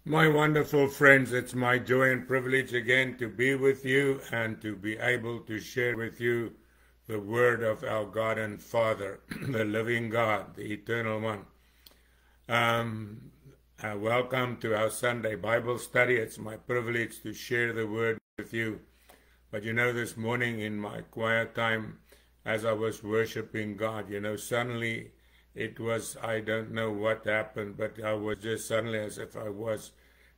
My wonderful friends, it's my joy and privilege again to be with you and to be able to share with you the word of our God and Father, the living God, the eternal one. Welcome to our Sunday Bible study. It's my privilege to share the word with you. But this morning in my quiet time, as I was worshiping God, suddenly it was, I don't know what happened, but I was just suddenly as if I was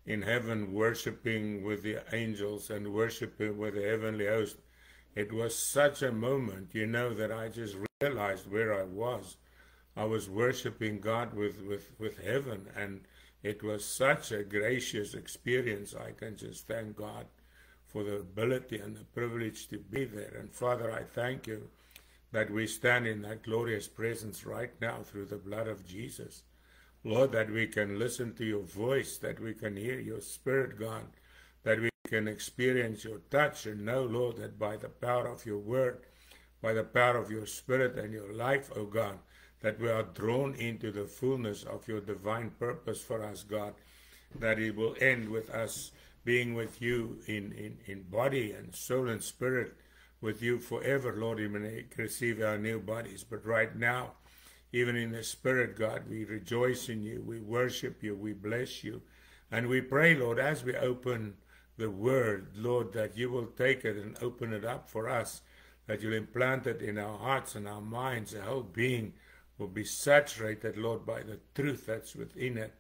in heaven worshiping with the angels and worshiping with the heavenly host. It was such a moment, that I just realized where I was. I was worshiping God with heaven, and it was such a gracious experience. I can just thank God for the ability and the privilege to be there. And Father, I thank you that we stand in that glorious presence right now through the blood of Jesus. Lord, that we can listen to your voice, that we can hear your spirit, God, that we can experience your touch and know, Lord, that by the power of your word, by the power of your spirit and your life, O God, that we are drawn into the fullness of your divine purpose for us, God, that it will end with us being with you in body and soul and spirit, with you forever, Lord. We may receive our new bodies, but right now, even in the spirit, God, we rejoice in you, we worship you, we bless you, and we pray, Lord, as we open the word, Lord, that you will take it and open it up for us, that you'll implant it in our hearts and our minds. Our whole being will be saturated, Lord, by the truth that's within it,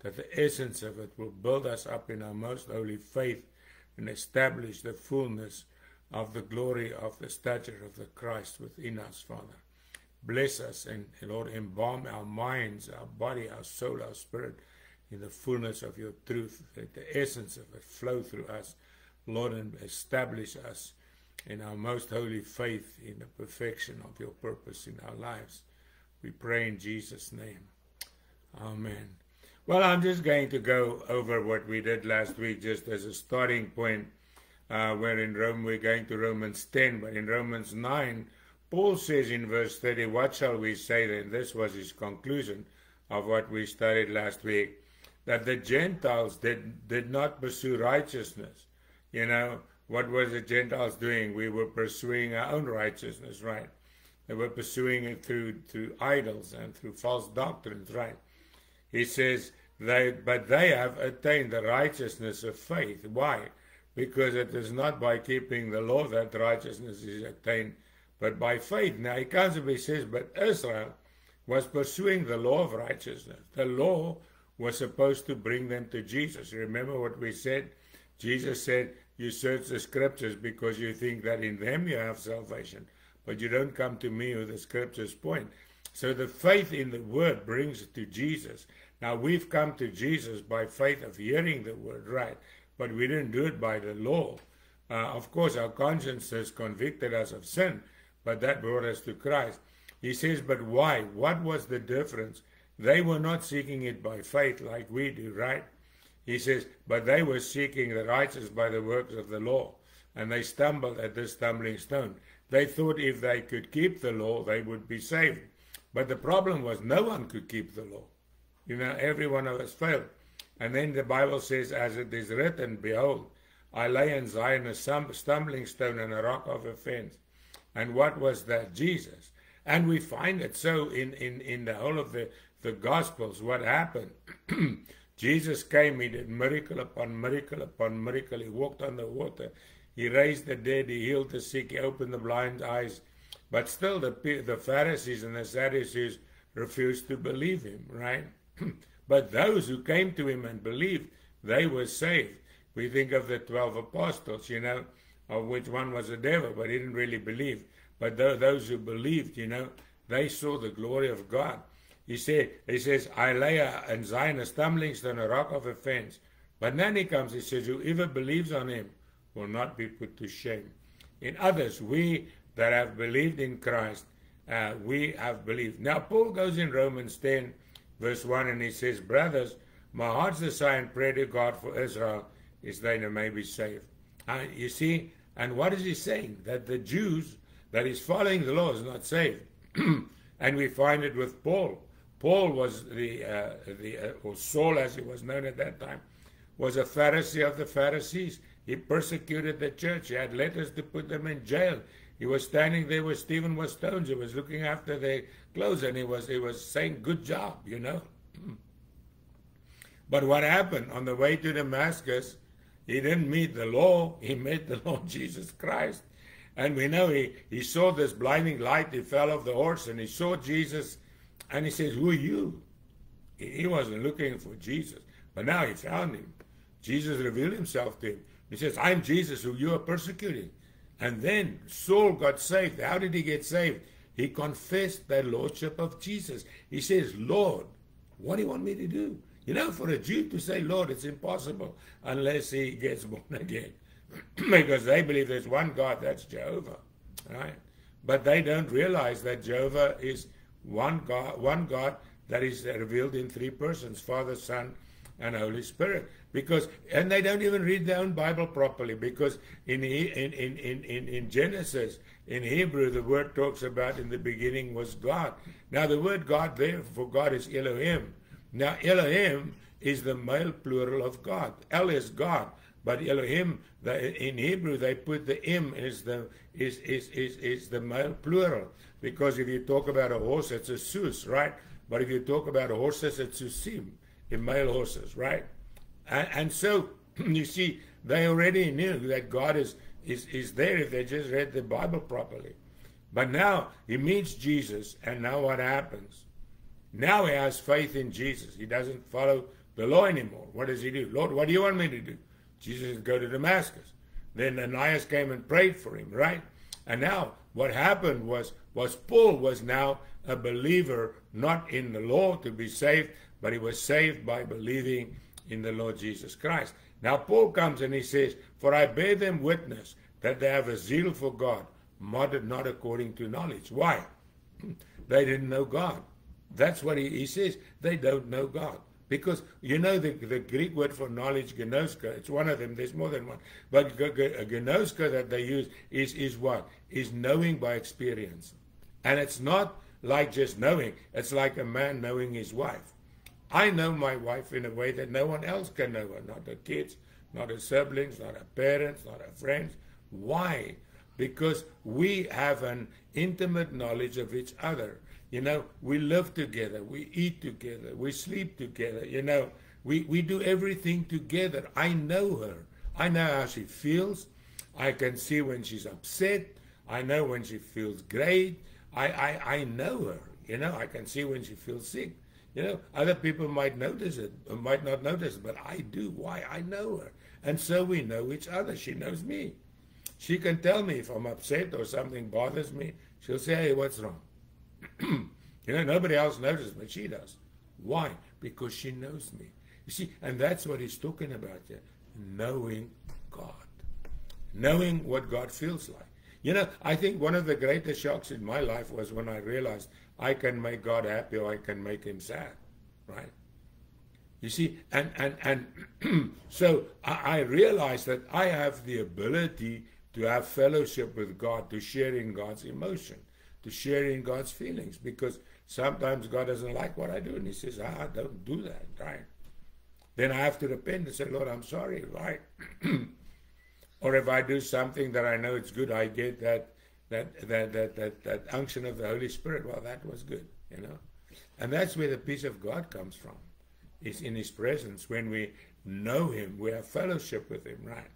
that the essence of it will build us up in our most holy faith and establish the fullness of the glory of the stature of the Christ within us, Father. Bless us and, Lord, embalm our minds, our body, our soul, our spirit in the fullness of your truth. Let the essence of it flow through us, Lord, and establish us in our most holy faith in the perfection of your purpose in our lives. We pray in Jesus' name. Amen. Well, I'm just going to go over what we did last week just as a starting point. Where in Rome we're going to Romans 10, but in Romans 9, Paul says in verse 30, what shall we say then? This was his conclusion of what we studied last week, that the Gentiles did not pursue righteousness. What was the Gentiles doing? We were pursuing our own righteousness, right? They were pursuing it through idols and through false doctrines, right? He says, but they have attained the righteousness of faith. Why? Because it is not by keeping the law that righteousness is attained, but by faith. Now he comes and he says, but Israel was pursuing the law of righteousness. The law was supposed to bring them to Jesus. Remember what we said? Jesus said, you search the scriptures because you think that in them you have salvation, but you don't come to me with the scriptures point. So the faith in the word brings it to Jesus. Now we've come to Jesus by faith of hearing the word, right? But we didn't do it by the law. Of course, our consciences convicted us of sin, but that brought us to Christ. He says, but why? What was the difference? They were not seeking it by faith like we do, right? He says, but they were seeking the righteous by the works of the law, and they stumbled at this stumbling stone. They thought if they could keep the law, they would be saved. But the problem was no one could keep the law. Every one of us failed. And then the Bible says, as it is written, behold, I lay in Zion a stumbling stone and a rock of offense. And what was that? Jesus. And we find it so in the whole of the Gospels. What happened? Jesus came, he did miracle upon miracle upon miracle. He walked on the water. He raised the dead. He healed the sick. He opened the blind eyes. But still the Pharisees and the Sadducees refused to believe him, right? But those who came to him and believed, they were saved. We think of the 12 apostles, of which one was a devil, but he didn't really believe. But those who believed, they saw the glory of God. He says, I lay in Zion a stumbling stone, a rock of offense. But then he comes, he says, whoever believes on him will not be put to shame. In others, we that have believed in Christ, we have believed. Now, Paul goes in Romans 10, verse 1, and he says, brothers, my heart's desire and prayer to God for Israel is they may be saved. You see, and what is he saying? That the Jews that is following the law is not saved. And we find it with Paul. Paul was or Saul as he was known at that time, was a Pharisee of the Pharisees. He persecuted the church. He had letters to put them in jail. He was standing there where Stephen was stoned. He was looking after their clothes, and he was saying, good job, you know. But what happened? On the way to Damascus, he didn't meet the law. He met the Lord Jesus Christ. And we know he saw this blinding light. He fell off the horse, and he saw Jesus, and he says, who are you? He wasn't looking for Jesus, but now he found him. Jesus revealed himself to him. He says, I'm Jesus who you are persecuting. And then Saul got saved. How did he get saved? He confessed the lordship of Jesus. He says, Lord, what do you want me to do? You know, for a Jew to say Lord, it's impossible unless he gets born again. Because they believe there's one God, that's Jehovah. Right? But they don't realize that Jehovah is one God that is revealed in three persons, Father, Son, and Holy Spirit. And they don't even read their own Bible properly, because in Genesis, in Hebrew, the word talks about in the beginning was God. Now the word God there for God is Elohim. Now Elohim is the male plural of God. El is God, but Elohim, in Hebrew they put the im is the male plural, because if you talk about a horse, it's a sus, right? But if you talk about horses, it's susim, in male horses, right? And so, you see, they already knew that God is there if they just read the Bible properly. But now he meets Jesus, and now what happens? Now he has faith in Jesus. He doesn't follow the law anymore. What does he do? Lord, what do you want me to do? Jesus said, go to Damascus. Then Ananias came and prayed for him, right? And now what happened was Paul was now a believer, not in the law to be saved, but he was saved by believing in the Lord Jesus Christ. Now Paul comes and he says, for I bear them witness that they have a zeal for God, not according to knowledge. Why? They didn't know God. That's what he says. They don't know God. Because, you know, the Greek word for knowledge, gnoska, it's one of them, there's more than one. But gnoska that they use is what? Is knowing by experience. And it's not like just knowing. It's like a man knowing his wife. I know my wife in a way that no one else can know her. Not her kids, not her siblings, not her parents, not her friends. Why? Because we have an intimate knowledge of each other. You know, we live together, we eat together, we sleep together, you know, we do everything together. I know her. I know how she feels. I can see when she's upset. I know when she feels great. I know her, you know, I can see when she feels sick. You know, other people might notice it, or might not notice it, but I do. Why? I know her. And so we know each other. She knows me. She can tell me if I'm upset or something bothers me. She'll say, hey, what's wrong? You know, nobody else notices, but she does. Why? Because she knows me. You see, and that's what he's talking about here. Knowing God. Knowing what God feels like. You know, I think one of the greatest shocks in my life was when I realized I can make God happy or I can make him sad. Right? You see, and so I realized that I have the ability to have fellowship with God, to share in God's emotion, to share in God's feelings, because sometimes God doesn't like what I do, and he says, don't do that, right? Then I have to repent and say, Lord, I'm sorry, right? Or if I do something that I know it's good, I get that unction of the Holy Spirit. Well, that was good, you know. And that's where the peace of God comes from. It's in his presence. When we know him, we have fellowship with him, right?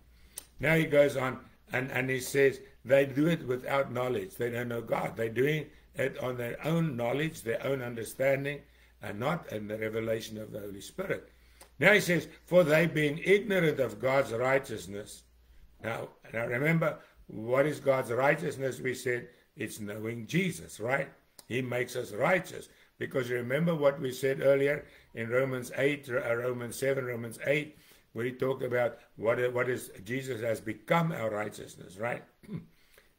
Now he goes on and he says, they do it without knowledge. They don't know God. They're doing it on their own knowledge, their own understanding, and not in the revelation of the Holy Spirit. Now he says, for they being ignorant of God's righteousness. Now remember, what is God's righteousness? We said it's knowing Jesus, right? He makes us righteous. Because you remember what we said earlier in Romans 8, Romans 7, Romans 8, where he talked about what is Jesus has become our righteousness, right?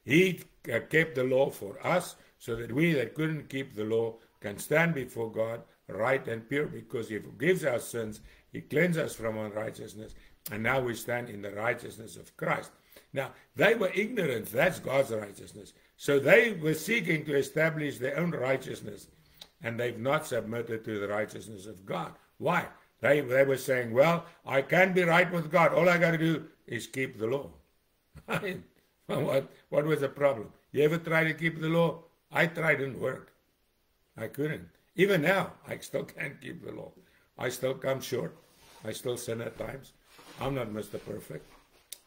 He kept the law for us so that we that couldn't keep the law can stand before God right and pure, because he forgives our sins, he cleanses us from unrighteousness, and now we stand in the righteousness of Christ. Now, they were ignorant, that's God's righteousness. So they were seeking to establish their own righteousness, and they've not submitted to the righteousness of God. Why? They were saying, well, I can be right with God. All I got to do is keep the law. I mean, what was the problem? You ever try to keep the law? I tried, it didn't work. I couldn't. Even now, I still can't keep the law. I still come short. I still sin at times. I'm not Mr. Perfect.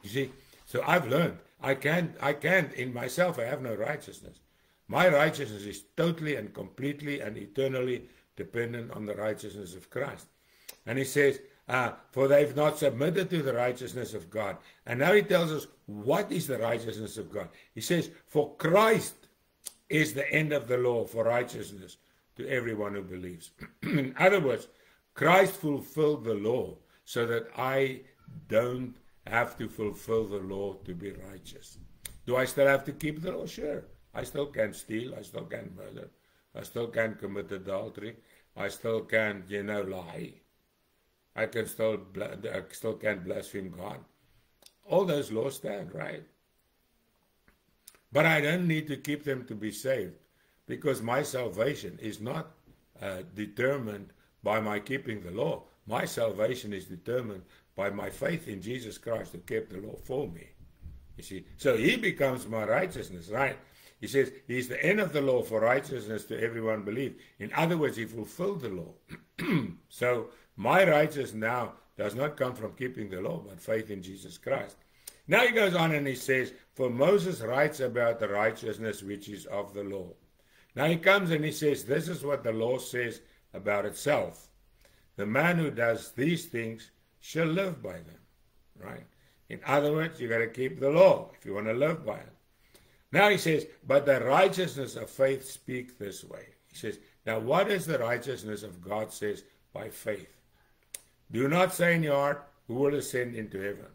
You see, so I've learned. I can't, in myself, I have no righteousness. My righteousness is totally and completely and eternally dependent on the righteousness of Christ. And he says, for they've not submitted to the righteousness of God. And now he tells us, what is the righteousness of God? He says, for Christ is the end of the law for righteousness to everyone who believes. In other words, Christ fulfilled the law so that I don't have to fulfill the law to be righteous. Do I still have to keep the law? Sure. I still can steal. I still can murder. I still can commit adultery. I still can, lie. I still can't blaspheme God. All those laws stand, right? But I don't need to keep them to be saved, because my salvation is not determined by my keeping the law. My salvation is determined by my faith in Jesus Christ, who kept the law for me. You see, so he becomes my righteousness, right? He says he's the end of the law for righteousness to everyone believe. In other words, he fulfilled the law. So my righteousness now does not come from keeping the law, but faith in Jesus Christ. Now he goes on and he says, for Moses writes about the righteousness which is of the law. Now he comes and he says, this is what the law says about itself. The man who does these things shall live by them, right? In other words, you got to keep the law if you want to live by it. Now he says, but the righteousness of faith speak this way. He says, now what is the righteousness of God says by faith? Do not say in your heart, who will ascend into heaven?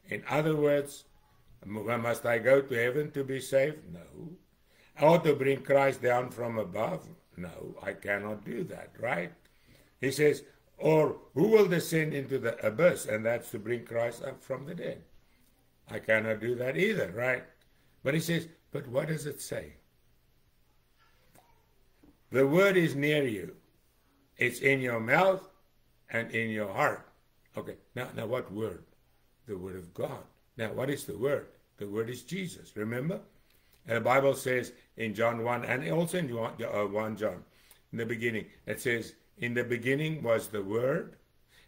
In other words, must I go to heaven to be saved? No. Or to bring Christ down from above? No, I cannot do that, right? He says, or who will descend into the abyss? And that's to bring Christ up from the dead. I cannot do that either, right? But he says, but what does it say? The word is near you. It's in your mouth and in your heart. Okay, now what word? The word of God. Now, what is the word? The word is Jesus, remember? And the Bible says in John 1, and also in 1 John, in the beginning, it says, in the beginning was the Word,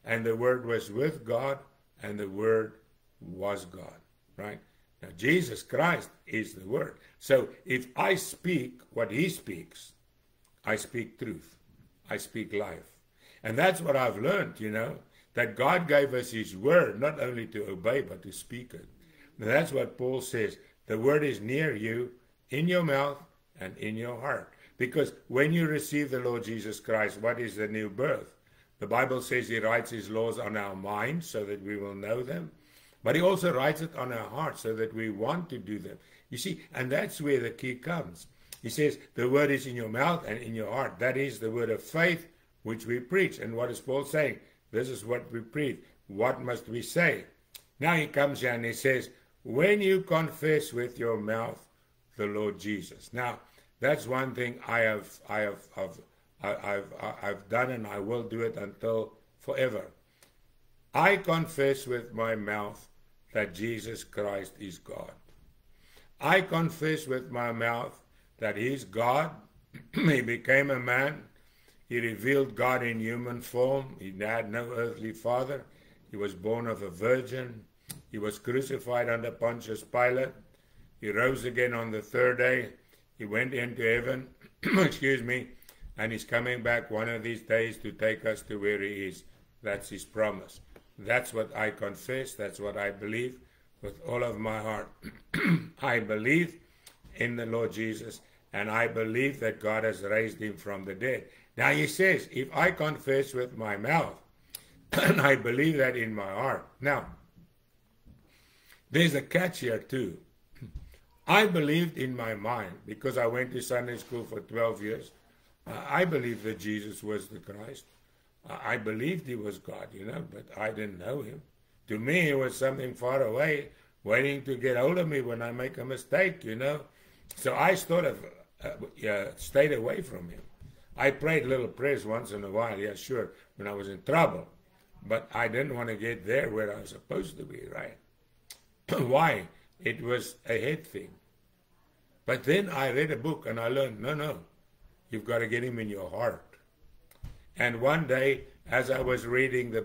and the Word was with God, and the Word was God, right? Now, Jesus Christ is the Word. So if I speak what he speaks, I speak truth. I speak life. And that's what I've learned, that God gave us his Word, not only to obey, but to speak it. Now, that's what Paul says. The Word is near you, in your mouth and in your heart. Because when you receive the Lord Jesus Christ, what is the new birth? The Bible says he writes his laws on our minds so that we will know them. But he also writes it on our hearts so that we want to do them. You see, and that's where the key comes. He says, the word is in your mouth and in your heart. That is the word of faith which we preach. And what is Paul saying? This is what we preach. What must we say? Now he comes here and he says, when you confess with your mouth the Lord Jesus. Now, that's one thing I've done, and I will do it until forever. I confess with my mouth that Jesus Christ is God. I confess with my mouth that he's God. He became a man. He revealed God in human form. He had no earthly father. He was born of a virgin. He was crucified under Pontius Pilate. He rose again on the third day. He went into heaven, excuse me, and he's coming back one of these days to take us to where he is. That's his promise. That's what I confess. That's what I believe with all of my heart. I believe in the Lord Jesus, and I believe that God has raised him from the dead. Now he says, if I confess with my mouth, and I believe that in my heart. Now, there's a catch here too. I believed in my mind, because I went to Sunday school for 12 years. I believed that Jesus was the Christ. I believed he was God, but I didn't know him. To me, he was something far away, waiting to get hold of me when I make a mistake, So I sort of stayed away from him. I prayed little prayers once in a while, yeah, sure, when I was in trouble. But I didn't want to get there where I was supposed to be, right? Why? It was a head thing. But then I read a book and I learned, no, you've got to get him in your heart. And one day, as I was reading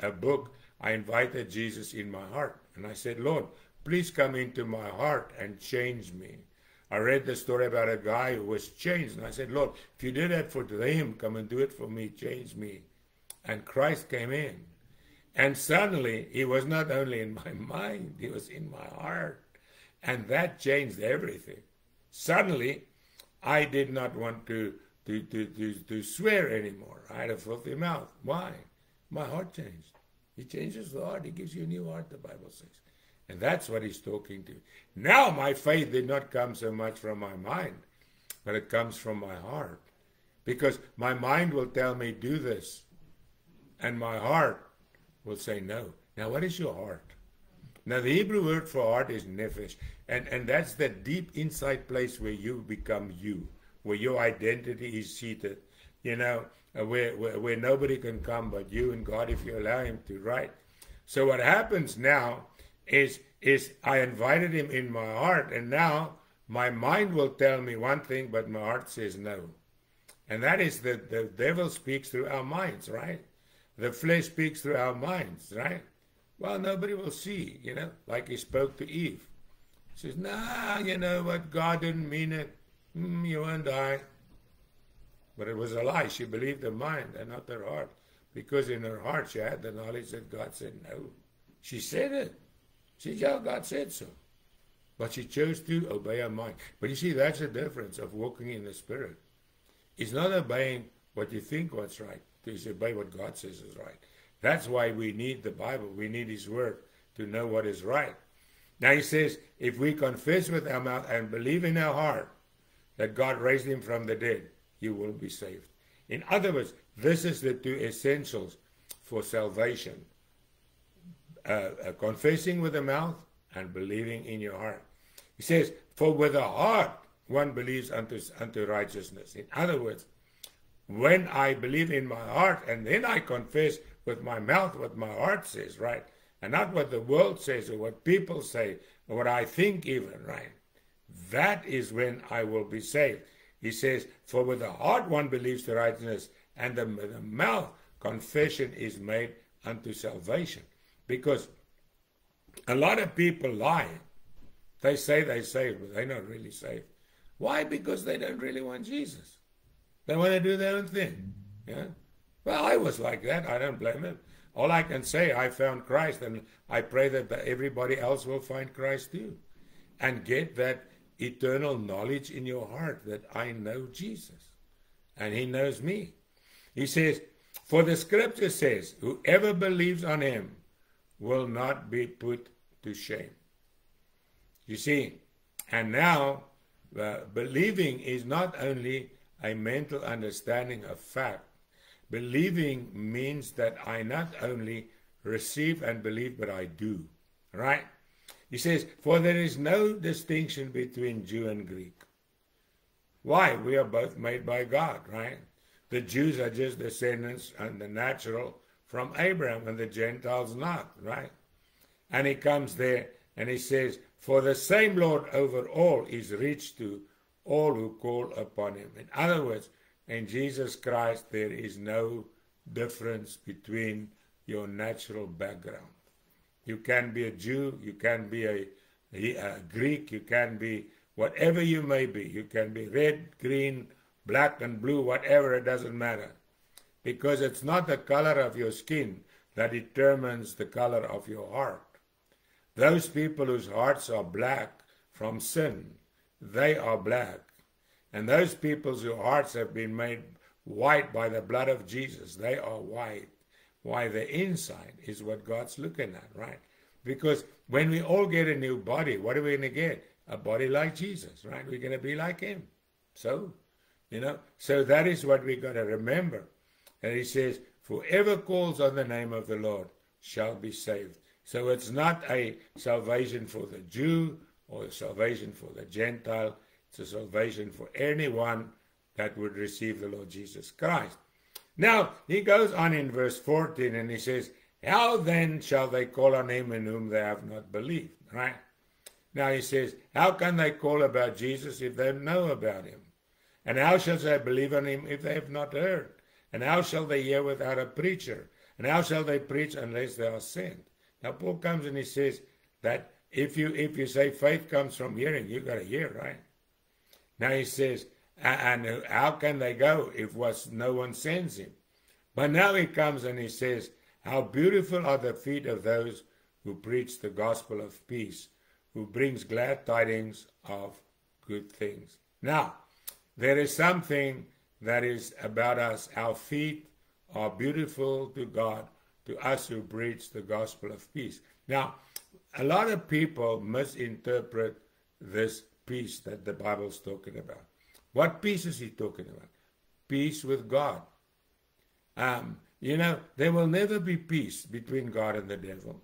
a book, I invited Jesus in my heart. And I said, Lord, please come into my heart and change me. I read the story about a guy who was changed. And I said, Lord, if you did that for him, come and do it for me, change me. And Christ came in. And suddenly, he was not only in my mind, he was in my heart. And that changed everything. Suddenly, I did not want to swear anymore. I had a filthy mouth. Why? My heart changed. He changes the heart. He gives you a new heart, the Bible says. And that's what he's talking to. Now my faith did not come so much from my mind, but it comes from my heart. Because my mind will tell me, do this. And my heart will say no. Now what is your heart? Now the Hebrew word for heart is nephesh. And that's the deep inside place where you become you, where your identity is seated, you know, where nobody can come but you and God if you allow him to, right? So what happens now is I invited him in my heart, and now my mind will tell me one thing, but my heart says no. And that is the devil speaks through our minds, right? The flesh speaks through our minds, right? Well, nobody will see, you know, like he spoke to Eve. He says, nah, you know what, God didn't mean it. You won't die. But it was a lie. She believed her mind and not her heart. Because in her heart she had the knowledge that God said no. She said it. She said, yeah, God said so. But she chose to obey her mind. But you see, that's the difference of walking in the Spirit. It's not obeying what you think what's right. It's obey what God says is right. That's why we need the Bible. We need his word to know what is right. Now he says, if we confess with our mouth and believe in our heart that God raised him from the dead, you will be saved. In other words, this is the two essentials for salvation. Confessing with the mouth and believing in your heart. He says, for with the heart one believes unto righteousness. In other words, when I believe in my heart and then I confess with my mouth what my heart says, right? And not what the world says or what people say or what I think even, right? That is when I will be saved. He says, for with the heart one believes to righteousness, and the mouth confession is made unto salvation. Because a lot of people lie. They say they're saved, but they're not really saved. Why? Because they don't really want Jesus. They want to do their own thing. Yeah? Well, I was like that. I don't blame them. All I can say, I found Christ, and I pray that everybody else will find Christ too. And get that eternal knowledge in your heart that I know Jesus. And he knows me. He says, for the scripture says, whoever believes on him will not be put to shame. You see, and now believing is not only a mental understanding of fact. Believing means that I not only receive and believe, but I do. Right? He says, for there is no distinction between Jew and Greek. Why? We are both made by God, right? The Jews are just descendants and the natural from Abraham, and the Gentiles not, right? And he comes there and he says, for the same Lord over all is rich to all who call upon him. In other words, in Jesus Christ, there is no difference between your natural background. You can be a Jew, you can be a Greek, you can be whatever you may be. You can be red, green, black and blue, whatever, it doesn't matter. Because it's not the color of your skin that determines the color of your heart. Those people whose hearts are black from sin, they are black. And those people whose hearts have been made white by the blood of Jesus, they are white. Why? The inside is what God's looking at, right? Because when we all get a new body, what are we going to get? A body like Jesus, right? We're going to be like him. So, so that is what we got to remember. And he says, whoever calls on the name of the Lord shall be saved. So it's not a salvation for the Jew or a salvation for the Gentile. It's a salvation for anyone that would receive the Lord Jesus Christ. Now, he goes on in verse 14 and he says, how then shall they call on him in whom they have not believed? Right? Now he says, how can they call about Jesus if they know about him? And how shall they believe on him if they have not heard? And how shall they hear without a preacher? And how shall they preach unless they are sent? Now Paul comes and he says that if you say faith comes from hearing, you got to hear, right? Now he says, and how can they go if no one sends him? But now he comes and he says, how beautiful are the feet of those who preach the gospel of peace, who brings glad tidings of good things. Now, there is something that is about us. Our feet are beautiful to God, to us who preach the gospel of peace. Now, a lot of people misinterpret this peace that the Bible's talking about. What peace is he talking about? Peace with God. There will never be peace between God and the devil.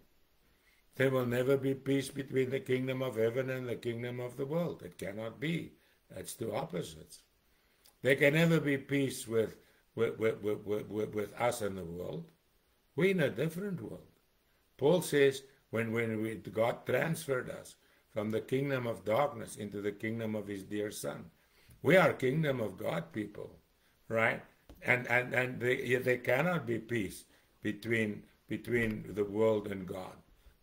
There will never be peace between the kingdom of heaven and the kingdom of the world. It cannot be. That's two opposites. There can never be peace with us and the world. We're in a different world. Paul says when God transferred us from the kingdom of darkness into the kingdom of his dear Son, we are kingdom of God people, right? And there cannot be peace between the world and God.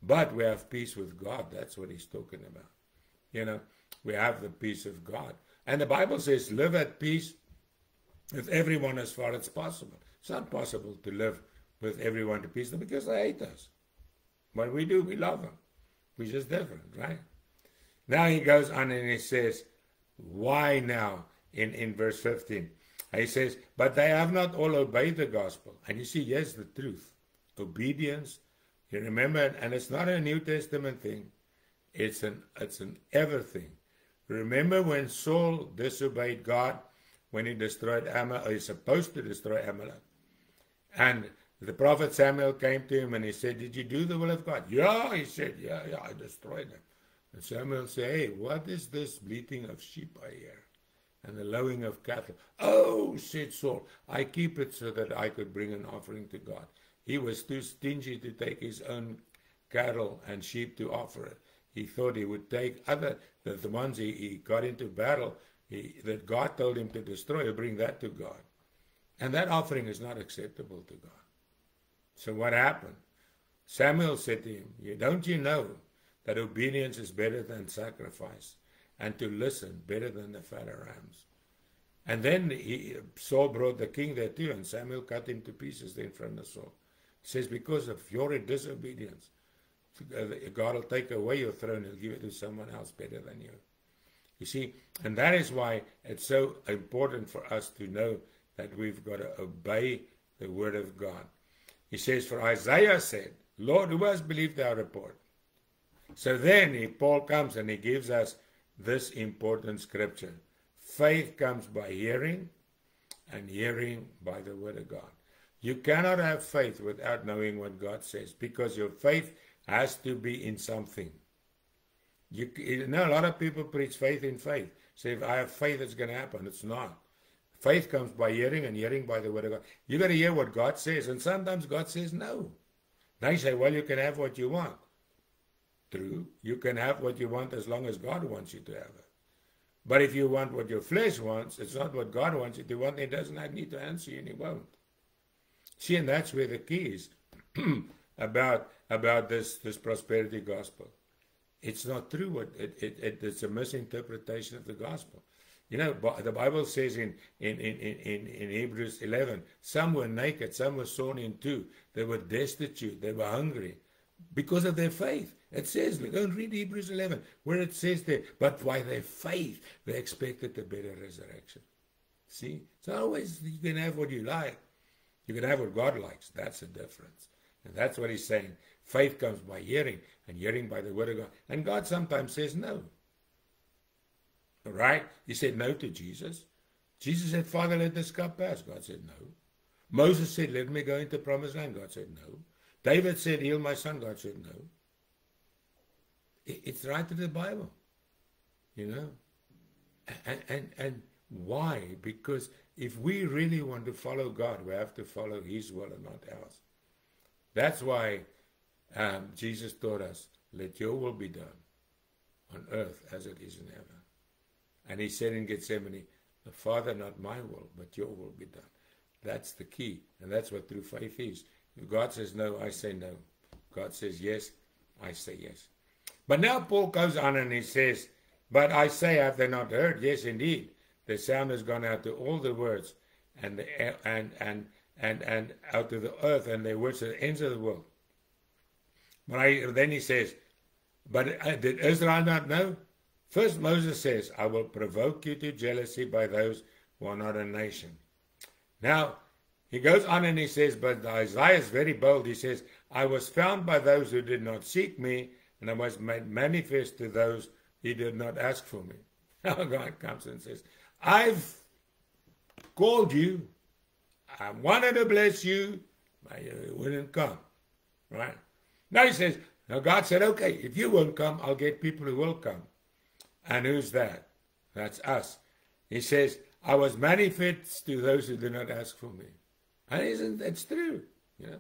But we have peace with God. That's what he's talking about. We have the peace of God. And the Bible says, live at peace with everyone as far as possible. It's not possible to live with everyone at peace because they hate us. When we do, we love them. We're just different, right? Now he goes on and he says, why now? In verse 15. He says, but they have not all obeyed the gospel. And you see, here's the truth. Obedience, you remember, and it's not a New Testament thing. It's an ever thing. Remember when Saul disobeyed God when he destroyed Amalek, or he's supposed to destroy Amalek. And the prophet Samuel came to him and he said, did you do the will of God? Yeah, he said, yeah, I destroyed them. And Samuel said, hey, what is this bleating of sheep I hear? And the lowing of cattle. Oh, said Saul, I keep it so that I could bring an offering to God. He was too stingy to take his own cattle and sheep to offer it. He thought he would take the ones he got into battle, that God told him to destroy, he'll bring that to God. And that offering is not acceptable to God. So what happened? Samuel said to him, don't you know that obedience is better than sacrifice, and to listen better than the fatter rams? And then Saul brought the king there too, and Samuel cut him to pieces there in front of Saul. He says, because of your disobedience, God will take away your throne and give it to someone else better than you. You see, and that is why it's so important for us to know that we've got to obey the word of God. He says, for Isaiah said, Lord, who has believed our report? So then Paul comes and he gives us this important scripture. Faith comes by hearing, and hearing by the word of God. You cannot have faith without knowing what God says, because your faith has to be in something. A lot of people preach faith in faith. Say, if I have faith, it's going to happen. It's not. Faith comes by hearing, and hearing by the word of God. You got to hear what God says, and sometimes God says no. They say, well, you can have what you want. True, you can have what you want as long as God wants you to have it. But if you want what your flesh wants, it's not what God wants you to want. He doesn't need to answer you, and he won't. See, and that's where the key is about this prosperity gospel. It's not true. It's a misinterpretation of the gospel. You know, the Bible says in Hebrews 11, some were naked, some were sawn in two. They were destitute, they were hungry because of their faith. It says, go and read Hebrews 11, where it says there, but by their faith, they expected a better resurrection. See, it's not always you can have what you like. You can have what God likes. That's the difference. And that's what he's saying. Faith comes by hearing, and hearing by the word of God. And God sometimes says no. Right? He said no to Jesus. Jesus said, Father, let this cup pass. God said no. Moses said, let me go into promised land. God said no. David said, heal my son. God said no. It's right in the Bible, you know. And Why? Because if we really want to follow God, we have to follow His will and not ours. That's why Jesus taught us, let your will be done on earth as it is in heaven. And He said in Gethsemane, the Father, not my will, but your will be done. That's the key. And that's what true faith is. If God says no, I say no. God says yes, I say yes. But now Paul goes on and he says, but I say, have they not heard? Yes, indeed. The sound has gone out to all the words and out to the earth, and their words to the ends of the world. But then he says, but did Israel not know? First Moses says, I will provoke you to jealousy by those who are not a nation. Now, he goes on and he says, but Isaiah is very bold. He says, I was found by those who did not seek me, and I was made manifest to those who did not ask for me. Now God comes and says, I've called you, I wanted to bless you, but you wouldn't come. Right? Now he says, now God said, okay, if you won't come, I'll get people who will come. And who's that? That's us. He says, I was manifest to those who did not ask for me. And isn't that true? You know?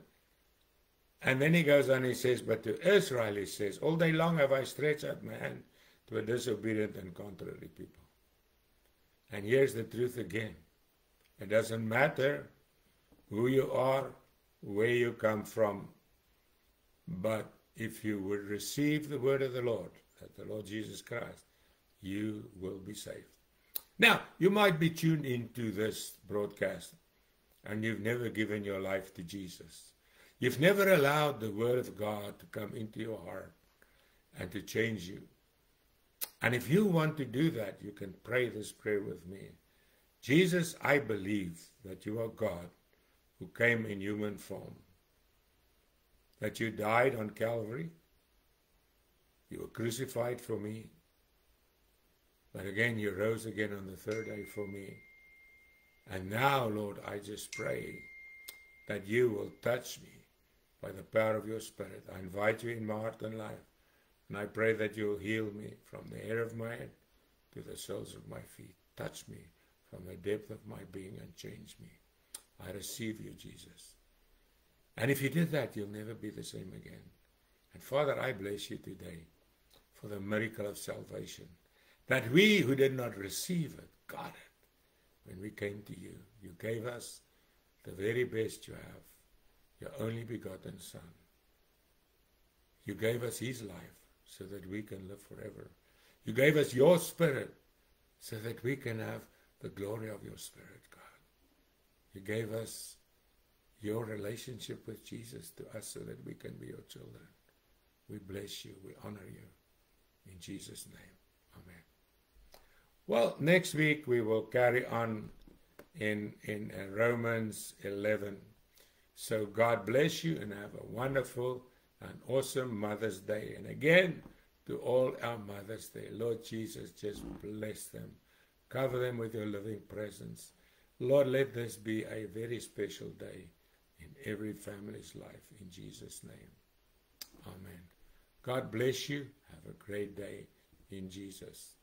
And then he goes on, he says, but to Israel, he says, all day long have I stretched out my hand to a disobedient and contrary people. And here's the truth again. It doesn't matter who you are, where you come from, but if you would receive the word of the Lord, that the Lord Jesus Christ, you will be saved. Now, you might be tuned into this broadcast and you've never given your life to Jesus. You've never allowed the word of God to come into your heart and to change you. And if you want to do that, you can pray this prayer with me. Jesus, I believe that you are God who came in human form, that you died on Calvary, you were crucified for me, but again you rose again on the third day for me. And now, Lord, I just pray that you will touch me by the power of your Spirit. I invite you in my heart and life. And I pray that you will heal me from the hair of my head to the soles of my feet. Touch me from the depth of my being and change me. I receive you, Jesus. And if you did that, you'll never be the same again. And Father, I bless you today for the miracle of salvation. That we who did not receive it, got it. When we came to you, you gave us the very best you have, your only begotten Son. You gave us his life so that we can live forever. You gave us your Spirit so that we can have the glory of your Spirit, God. You gave us your relationship with Jesus to us so that we can be your children. We bless you. We honor you. In Jesus' name. Amen. Well, next week we will carry on in Romans 11. So God bless you and have a wonderful and awesome Mother's Day. And again, to all our Mother's Day, Lord Jesus, just bless them. Cover them with your living presence. Lord, let this be a very special day in every family's life. In Jesus' name. Amen. God bless you. Have a great day in Jesus.